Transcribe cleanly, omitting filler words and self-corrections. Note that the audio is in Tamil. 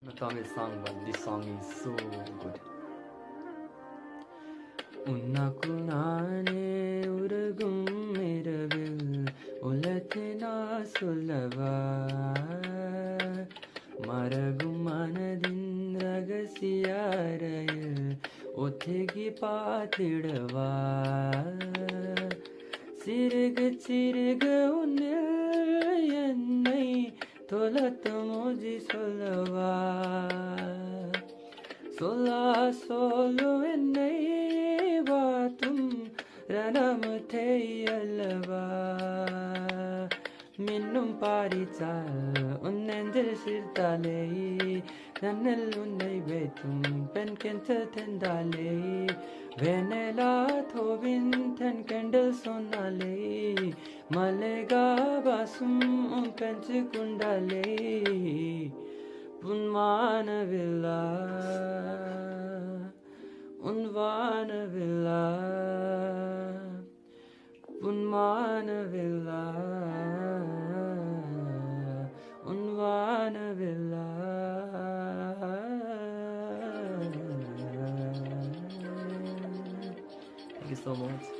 A Tamil song, but this song is so good. உனக்குள் நானே உருகும் இரவில் உலகை நான் சொல்லவா மறகும் மனதின் ரகசிய அறையில் ஒத்திகி பார்த்திடவா சிறுகு சிறுகு உன்னில் என்னை தொலைத்து மோதி சொல்லவா சொல்லா சொல்லு என்னை வாத்தும் ரணமுத்தை அல்லவா மின்னும் பாரித்தால் உன்னெந்தில் சிரித்தாலே நன்னில் உன்னை வைத்தும் பெண் கெந்த தெந்தாலே வெனலா தோவின் தன் கண்டல் சொன்னாலே மலைகா பாசும் உன் பெஞ்சு குண்டாலே உன்வானவில்லா உன்வானவில்லா உன்வானவில்லா உன்வானவில்லா Thank you so much.